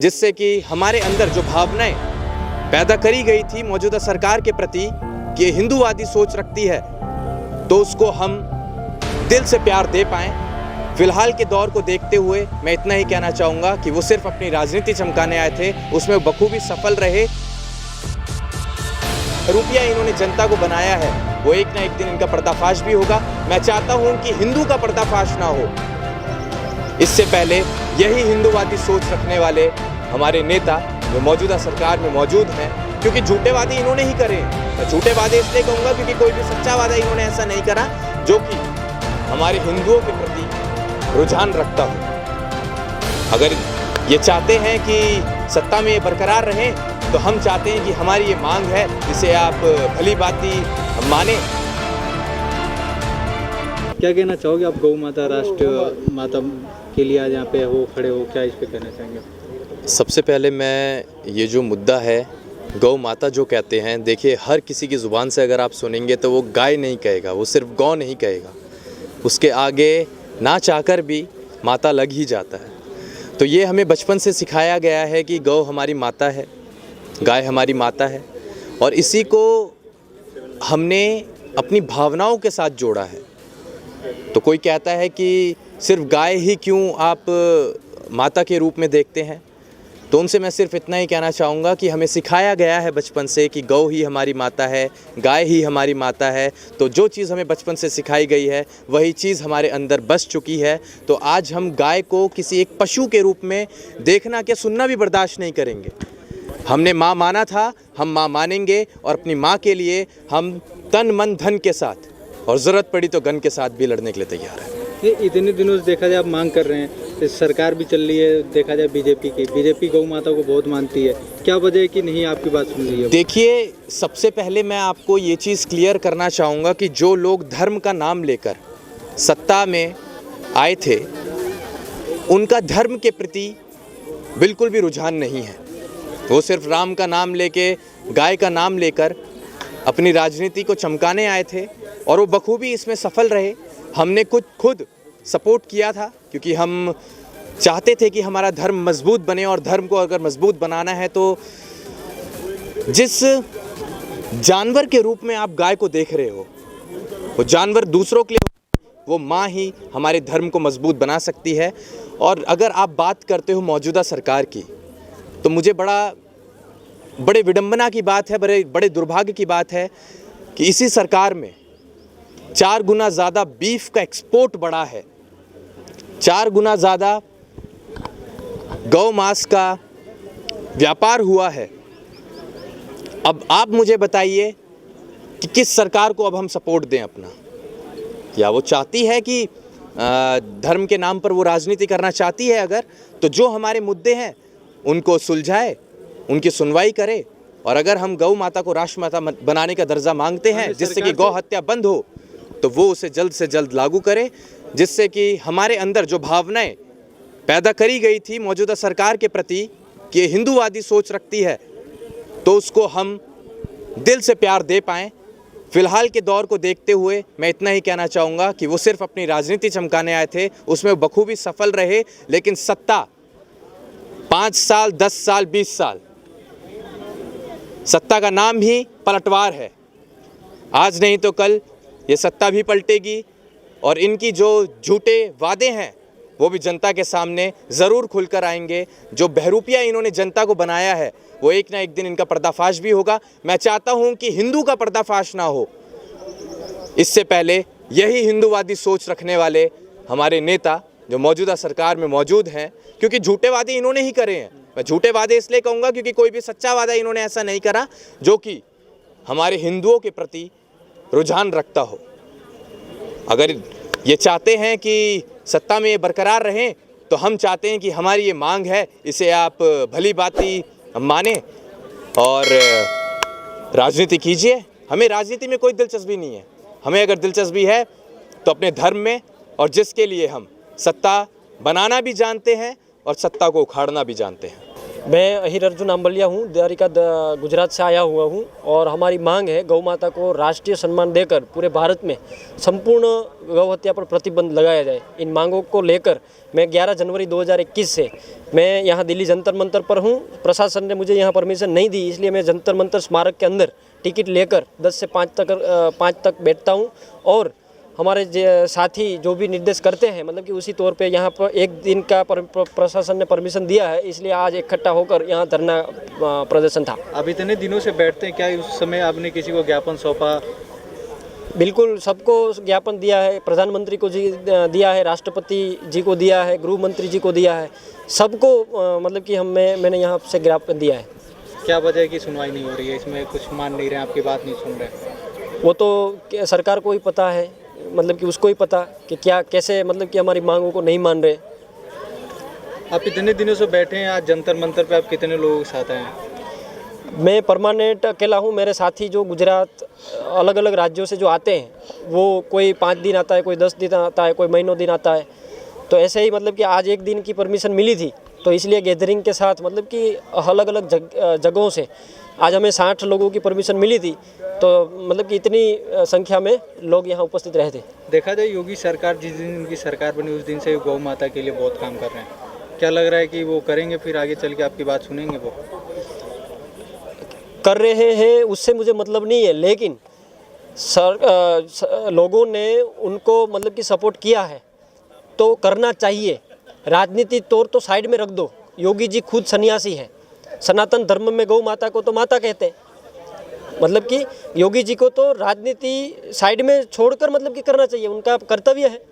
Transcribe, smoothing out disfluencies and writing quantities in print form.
जिससे कि हमारे अंदर जो भावनाएं पैदा करी गई थी मौजूदा सरकार के प्रति कि हिंदूवादी सोच रखती है, तो उसको हम दिल से प्यार दे पाएं। फिलहाल के दौर को देखते हुए मैं इतना ही कहना चाहूँगा कि वो सिर्फ अपनी राजनीति चमकाने आए थे, उसमें बखूबी सफल रहे। रुपया इन्होंने जनता को बनाया है, वो एक ना एक दिन इनका पर्दाफाश भी होगा। मैं चाहता हूँ कि हिंदू का पर्दाफाश ना हो, इससे पहले यही हिंदूवादी सोच रखने वाले हमारे नेता जो मौजूदा सरकार में मौजूद हैं, क्योंकि झूठे वादे इन्होंने ही करे। मैं झूठे वादे इसलिए कहूँगा क्योंकि कोई भी सच्चा वादा इन्होंने ऐसा नहीं करा जो कि हमारे हिंदुओं के प्रति रुझान रखता हो। अगर ये चाहते हैं कि सत्ता में ये बरकरार रहें, तो हम चाहते हैं कि हमारी ये मांग है, जिसे आप भली भांति माने। क्या कहना चाहोगे आप गौ माता राष्ट्रीय माता के लिए आज यहाँ पे हो खड़े हो, क्या इस पे कहना चाहेंगे? सबसे पहले मैं ये जो मुद्दा है गौ माता जो कहते हैं, देखिए हर किसी की ज़ुबान से अगर आप सुनेंगे तो वो गाय नहीं कहेगा, वो सिर्फ गौ नहीं कहेगा, उसके आगे ना चाहकर भी माता लग ही जाता है। तो ये हमें बचपन से सिखाया गया है कि गौ हमारी माता है, गाय हमारी माता है, और इसी को हमने अपनी भावनाओं के साथ जोड़ा है। तो कोई कहता है कि सिर्फ गाय ही क्यों आप माता के रूप में देखते हैं, तो उनसे मैं सिर्फ इतना ही कहना चाहूँगा कि हमें सिखाया गया है बचपन से कि गौ ही हमारी माता है, गाय ही हमारी माता है। तो जो चीज़ हमें बचपन से सिखाई गई है वही चीज़ हमारे अंदर बस चुकी है। तो आज हम गाय को किसी एक पशु के रूप में देखना क्या सुनना भी बर्दाश्त नहीं करेंगे। हमने माँ माना था, हम माँ मानेंगे, और अपनी माँ के लिए हम तन मन धन के साथ और ज़रूरत पड़ी तो गन के साथ भी लड़ने के लिए तैयार है। ये इतने दिनों से देखा जाए आप मांग कर रहे हैं, तो सरकार भी चल रही है, देखा जाए बीजेपी गौ माता को बहुत मानती है, क्या वजह है कि नहीं आपकी बात सुन रही है? देखिए, सबसे पहले मैं आपको ये चीज़ क्लियर करना चाहूँगा कि जो लोग धर्म का नाम लेकर सत्ता में आए थे, उनका धर्म के प्रति बिल्कुल भी रुझान नहीं है। वो सिर्फ राम का नाम लेके, गाय का नाम लेकर अपनी राजनीति को चमकाने आए थे, और वो बखूबी इसमें सफल रहे। हमने खुद सपोर्ट किया था, क्योंकि हम चाहते थे कि हमारा धर्म मजबूत बने, और धर्म को अगर मजबूत बनाना है तो जिस जानवर के रूप में आप गाय को देख रहे हो, वो जानवर दूसरों के लिए, वो माँ ही हमारे धर्म को मजबूत बना सकती है। और अगर आप बात करते हो मौजूदा सरकार की, तो मुझे बड़े विडंबना की बात है, बड़े दुर्भाग्य की बात है कि इसी सरकार में 4 गुना ज़्यादा बीफ का एक्सपोर्ट बढ़ा है, 4 गुना ज़्यादा गौ मांस का व्यापार हुआ है। अब आप मुझे बताइए कि किस सरकार को अब हम सपोर्ट दें अपना? या वो चाहती है कि धर्म के नाम पर वो राजनीति करना चाहती है? अगर तो जो हमारे मुद्दे हैं उनको सुलझाए, उनकी सुनवाई करे। और अगर हम गौ माता को राष्ट्र माता बनाने का दर्जा मांगते हैं, जिससे कि गौ हत्या बंद हो, तो वो उसे जल्द से जल्द लागू करे, जिससे कि हमारे अंदर जो भावनाएं पैदा करी गई थी मौजूदा सरकार के प्रति कि हिंदूवादी सोच रखती है, तो उसको हम दिल से प्यार दे पाएँ। फिलहाल के दौर को देखते हुए मैं इतना ही कहना चाहूँगा कि वो सिर्फ अपनी राजनीति चमकाने आए थे, उसमें बखूबी सफल रहे, लेकिन सत्ता 5 साल, 10 साल, 20 साल, सत्ता का नाम ही पलटवार है। आज नहीं तो कल ये सत्ता भी पलटेगी, और इनकी जो झूठे वादे हैं वो भी जनता के सामने ज़रूर खुलकर आएंगे। जो बहरूपिया इन्होंने जनता को बनाया है, वो एक ना एक दिन इनका पर्दाफाश भी होगा। मैं चाहता हूँ कि हिंदू का पर्दाफाश ना हो, इससे पहले यही हिंदूवादी सोच रखने वाले हमारे नेता जो मौजूदा सरकार में मौजूद हैं, क्योंकि झूठे वादे इन्होंने ही करे हैं। मैं झूठे वादे इसलिए कहूँगा क्योंकि कोई भी सच्चा वादा इन्होंने ऐसा नहीं करा जो कि हमारे हिंदुओं के प्रति रुझान रखता हो। अगर ये चाहते हैं कि सत्ता में ये बरकरार रहें, तो हम चाहते हैं कि हमारी ये मांग है, इसे आप भली भांति माने और राजनीति कीजिए। हमें राजनीति में कोई दिलचस्पी नहीं है। हमें अगर दिलचस्पी है तो अपने धर्म में, और जिसके लिए हम सत्ता बनाना भी जानते हैं और सत्ता को उखाड़ना भी जानते हैं। मैं हीर अर्जुन आंबलिया हूँ, द्वारिका गुजरात से आया हुआ हूँ और हमारी मांग है गौ माता को राष्ट्रीय सम्मान देकर पूरे भारत में संपूर्ण गौ हत्या पर प्रतिबंध लगाया जाए। इन मांगों को लेकर मैं 11 जनवरी 2021 से मैं यहाँ दिल्ली जंतर मंतर पर हूँ। प्रशासन ने मुझे यहाँ परमिशन नहीं दी, इसलिए मैं जंतर मंतर स्मारक के अंदर टिकट लेकर 10 से 5 तक बैठता हूँ और हमारे साथी जो भी निर्देश करते हैं मतलब कि उसी तौर पे यहाँ पर एक दिन का प्रशासन ने परमिशन दिया है, इसलिए आज इकट्ठा होकर यहाँ धरना प्रदर्शन था। अब इतने दिनों से बैठते हैं, क्या उस समय आपने किसी को ज्ञापन सौंपा? बिल्कुल, सबको ज्ञापन दिया है, प्रधानमंत्री को जी दिया है, राष्ट्रपति जी को दिया है, गृह मंत्री जी को दिया है, सबको मतलब कि मैंने यहाँ से ज्ञापन दिया है। क्या वजह है कि सुनवाई नहीं हो रही है? इसमें कुछ मान नहीं रहे, आपकी बात नहीं सुन रहे? वो तो सरकार को ही पता है, मतलब कि उसको ही पता कि क्या कैसे मतलब कि हमारी मांगों को नहीं मान रहे। आप इतने दिनों से बैठे हैं, आज जंतर मंतर पे आप कितने लोगों के साथ आए हैं? मैं परमानेंट अकेला हूँ। मेरे साथी जो गुजरात अलग अलग राज्यों से जो आते हैं वो कोई 5 दिन आता है, कोई 10 दिन आता है, कोई महीनों दिन आता है। तो ऐसे ही मतलब कि आज एक दिन की परमिशन मिली थी, तो इसलिए गैदरिंग के साथ मतलब कि अलग अलग जगहों से आज हमें 60 लोगों की परमिशन मिली थी, तो मतलब कि इतनी संख्या में लोग यहाँ उपस्थित रहे थे। देखा जाए योगी सरकार जिस दिन उनकी सरकार बनी उस दिन से गौ माता के लिए बहुत काम कर रहे हैं। क्या लग रहा है कि वो करेंगे, फिर आगे चल के आपकी बात सुनेंगे? वो कर रहे हैं उससे मुझे मतलब नहीं है, लेकिन लोगों ने उनको मतलब कि सपोर्ट किया है तो करना चाहिए। राजनीतिक तौर तो साइड में रख दो। योगी जी खुद सन्यासी हैं, सनातन धर्म में गौ माता को तो माता कहते हैं। मतलब कि योगी जी को तो राजनीति साइड में छोड़कर मतलब कि करना चाहिए, उनका कर्तव्य है।